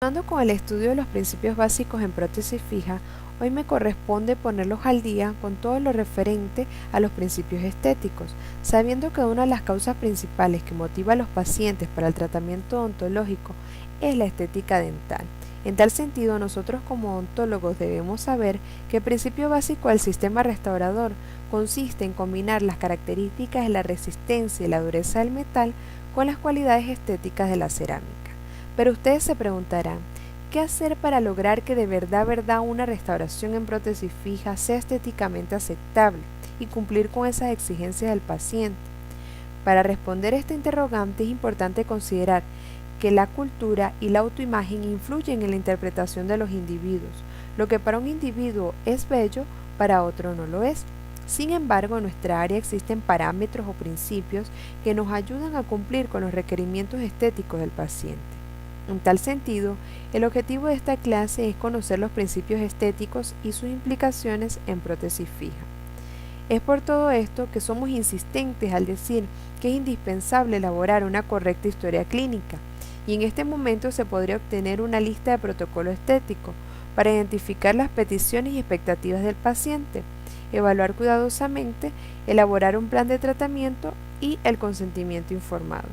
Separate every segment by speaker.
Speaker 1: Continuando con el estudio de los principios básicos en prótesis fija, hoy me corresponde ponerlos al día con todo lo referente a los principios estéticos, sabiendo que una de las causas principales que motiva a los pacientes para el tratamiento odontológico es la estética dental. En tal sentido, nosotros como odontólogos debemos saber que el principio básico del sistema restaurador consiste en combinar las características de la resistencia y la dureza del metal con las cualidades estéticas de la cerámica. Pero ustedes se preguntarán, ¿qué hacer para lograr que de verdad una restauración en prótesis fija sea estéticamente aceptable y cumplir con esas exigencias del paciente? Para responder esta interrogante es importante considerar que la cultura y la autoimagen influyen en la interpretación de los individuos. Lo que para un individuo es bello, para otro no lo es. Sin embargo, en nuestra área existen parámetros o principios que nos ayudan a cumplir con los requerimientos estéticos del paciente. En tal sentido, el objetivo de esta clase es conocer los principios estéticos y sus implicaciones en prótesis fija. Es por todo esto que somos insistentes al decir que es indispensable elaborar una correcta historia clínica, y en este momento se podría obtener una lista de protocolo estético para identificar las peticiones y expectativas del paciente, evaluar cuidadosamente, elaborar un plan de tratamiento y el consentimiento informado.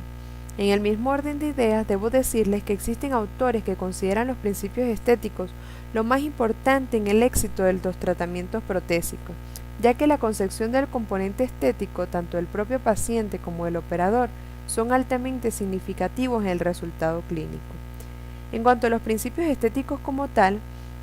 Speaker 1: En el mismo orden de ideas, debo decirles que existen autores que consideran los principios estéticos lo más importante en el éxito de los tratamientos protésicos, ya que la concepción del componente estético, tanto del propio paciente como del operador, son altamente significativos en el resultado clínico. En cuanto a los principios estéticos como tal,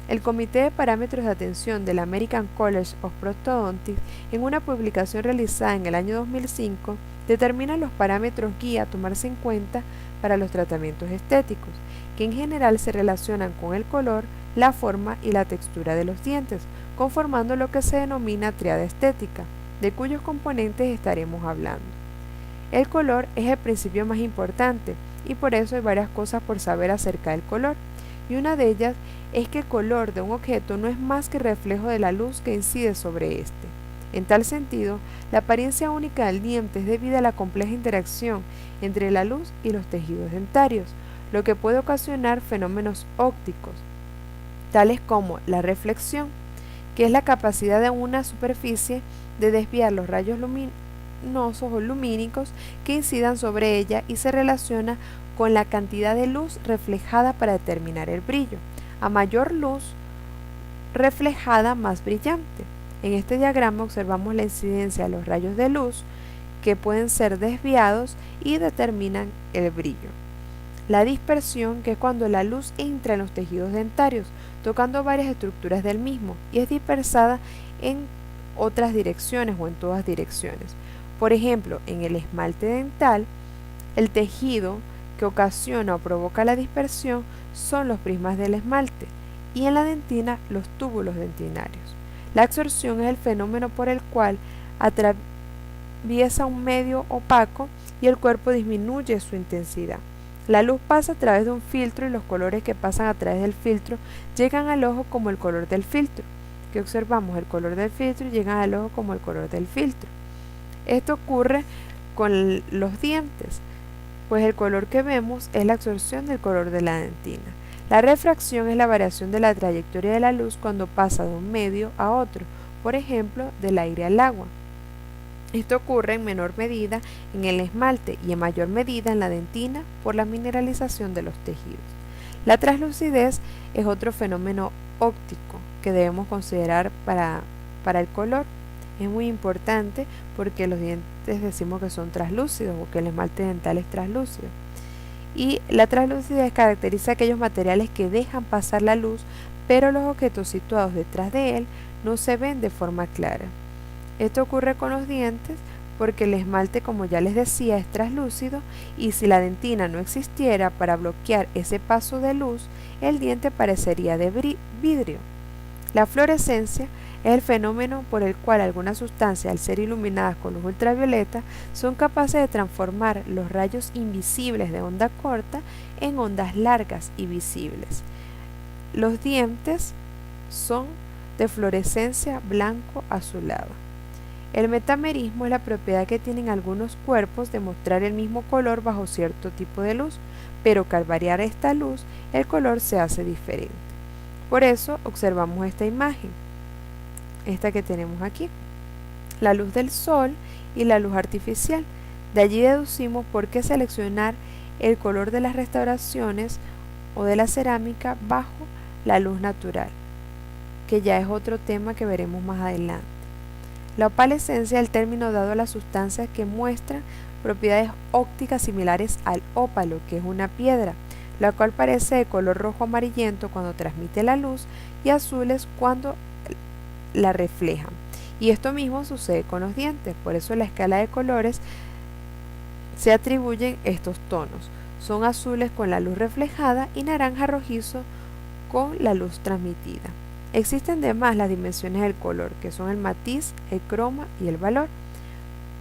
Speaker 1: el Comité de Parámetros de Atención del American College of Prosthodontics, en una publicación realizada en el año 2005, determina los parámetros guía a tomarse en cuenta para los tratamientos estéticos, que en general se relacionan con el color, la forma y la textura de los dientes, conformando lo que se denomina tríada estética, de cuyos componentes estaremos hablando. El color es el principio más importante y por eso hay varias cosas por saber acerca del color, y una de ellas es que el color de un objeto no es más que reflejo de la luz que incide sobre éste. En tal sentido, la apariencia única del diente es debida a la compleja interacción entre la luz y los tejidos dentarios, lo que puede ocasionar fenómenos ópticos, tales como la reflexión, que es la capacidad de una superficie de desviar los rayos luminosos o lumínicos que incidan sobre ella y se relaciona con la cantidad de luz reflejada para determinar el brillo. A mayor luz reflejada, más brillante. En este diagrama observamos la incidencia de los rayos de luz que pueden ser desviados y determinan el brillo. La dispersión, que es cuando la luz entra en los tejidos dentarios, tocando varias estructuras del mismo y es dispersada en otras direcciones o en todas direcciones. Por ejemplo, en el esmalte dental, el tejido que ocasiona o provoca la dispersión son los prismas del esmalte, y en la dentina los túbulos dentinarios. La absorción es el fenómeno por el cual atraviesa un medio opaco y el cuerpo disminuye su intensidad. La luz pasa a través de un filtro y los colores que pasan a través del filtro llegan al ojo como el color del filtro. Que observamos el color del filtro y llegan al ojo como el color del filtro. Esto ocurre con los dientes, pues el color que vemos es la absorción del color de la dentina. La refracción es la variación de la trayectoria de la luz cuando pasa de un medio a otro, por ejemplo, del aire al agua. Esto ocurre en menor medida en el esmalte y en mayor medida en la dentina por la mineralización de los tejidos. La translucidez es otro fenómeno óptico que debemos considerar para el color. Es muy importante porque los dientes decimos que son translúcidos o que el esmalte dental es translúcido. Y la translucidez caracteriza aquellos materiales que dejan pasar la luz, pero los objetos situados detrás de él no se ven de forma clara. Esto ocurre con los dientes porque el esmalte, como ya les decía, es translúcido y si la dentina no existiera para bloquear ese paso de luz, el diente parecería de vidrio. La fluorescencia es el fenómeno por el cual algunas sustancias, al ser iluminadas con luz ultravioleta, son capaces de transformar los rayos invisibles de onda corta en ondas largas y visibles. Los dientes son de fluorescencia blanco-azulada. El metamerismo es la propiedad que tienen algunos cuerpos de mostrar el mismo color bajo cierto tipo de luz, pero que al variar esta luz, el color se hace diferente. Por eso observamos esta imagen, esta que tenemos aquí, la luz del sol y la luz artificial. De allí deducimos por qué seleccionar el color de las restauraciones o de la cerámica bajo la luz natural, que ya es otro tema que veremos más adelante. La opalescencia es el término dado a las sustancias que muestran propiedades ópticas similares al ópalo, que es una piedra, la cual parece de color rojo amarillento cuando transmite la luz y azules cuando la reflejan. Y esto mismo sucede con los dientes, por eso en la escala de colores se atribuyen estos tonos. Son azules con la luz reflejada y naranja rojizo con la luz transmitida. Existen además las dimensiones del color, que son el matiz, el croma y el valor.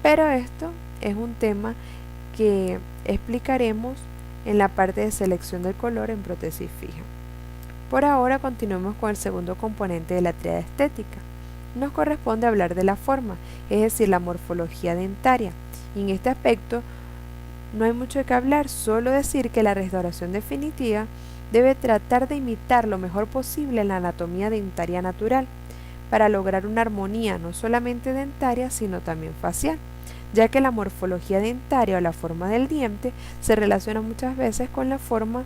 Speaker 1: Pero esto es un tema que explicaremos en la parte de selección del color en prótesis fija. Por ahora continuemos con el segundo componente de la tríada estética. Nos corresponde hablar de la forma, es decir, la morfología dentaria. Y en este aspecto no hay mucho que hablar, solo decir que la restauración definitiva debe tratar de imitar lo mejor posible la anatomía dentaria natural, para lograr una armonía no solamente dentaria, sino también facial, ya que la morfología dentaria o la forma del diente se relaciona muchas veces con la forma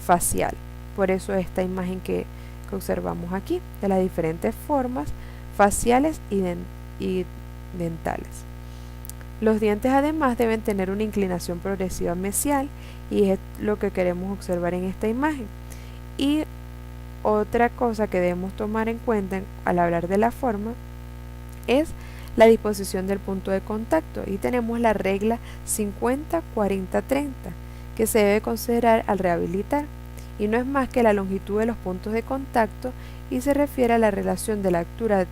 Speaker 1: facial. Por eso esta imagen que observamos aquí, de las diferentes formas faciales y dentales. Los dientes además deben tener una inclinación progresiva mesial, y es lo que queremos observar en esta imagen. Y otra cosa que debemos tomar en cuenta al hablar de la forma es la disposición del punto de contacto, y tenemos la regla 50-40-30 que se debe considerar al rehabilitar, y no es más que la longitud de los puntos de contacto, y se refiere a la relación de la altura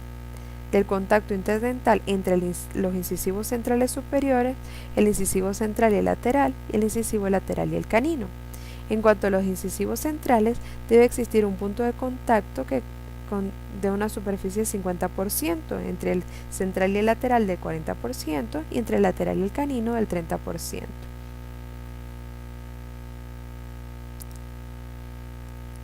Speaker 1: del contacto interdental entre los incisivos centrales superiores, el incisivo central y el lateral, y el incisivo lateral y el canino. En cuanto a los incisivos centrales, debe existir un punto de contacto de una superficie de 50%, entre el central y el lateral del 40%, y entre el lateral y el canino del 30%.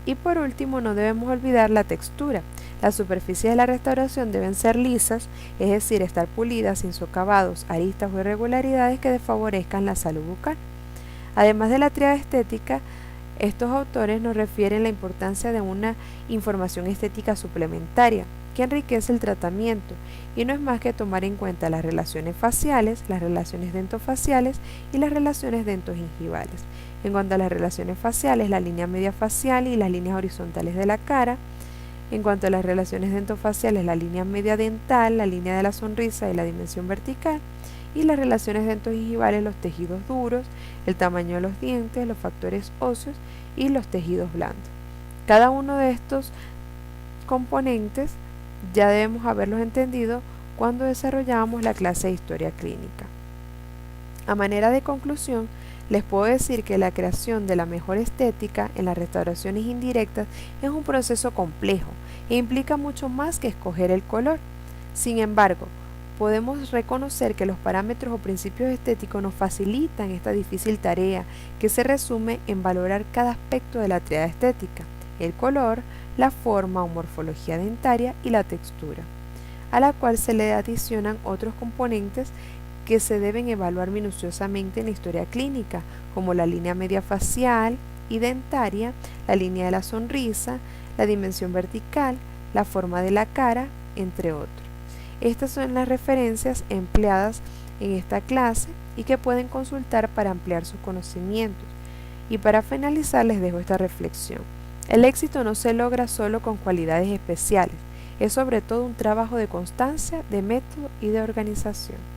Speaker 1: Y por último, no debemos olvidar la textura. Las superficies de la restauración deben ser lisas, es decir, estar pulidas, sin socavados, aristas o irregularidades que desfavorezcan la salud bucal. Además de la tríada estética, estos autores nos refieren la importancia de una información estética suplementaria que enriquece el tratamiento, y no es más que tomar en cuenta las relaciones faciales, las relaciones dentofaciales y las relaciones dentogingivales. En cuanto a las relaciones faciales, la línea media facial y las líneas horizontales de la cara. En cuanto a las relaciones dentofaciales, la línea media dental, la línea de la sonrisa y la dimensión vertical. Y las relaciones dentogingivales, los tejidos duros, el tamaño de los dientes, los factores óseos y los tejidos blandos. Cada uno de estos componentes ya debemos haberlos entendido cuando desarrollamos la clase de historia clínica. A manera de conclusión, les puedo decir que la creación de la mejor estética en las restauraciones indirectas es un proceso complejo e implica mucho más que escoger el color. Sin embargo, podemos reconocer que los parámetros o principios estéticos nos facilitan esta difícil tarea, que se resume en valorar cada aspecto de la tríada estética: el color, la forma o morfología dentaria y la textura, a la cual se le adicionan otros componentes que se deben evaluar minuciosamente en la historia clínica, como la línea media facial y dentaria, la línea de la sonrisa, la dimensión vertical, la forma de la cara, entre otros. Estas son las referencias empleadas en esta clase y que pueden consultar para ampliar sus conocimientos. Y para finalizar les dejo esta reflexión: el éxito no se logra solo con cualidades especiales, es sobre todo un trabajo de constancia, de método y de organización.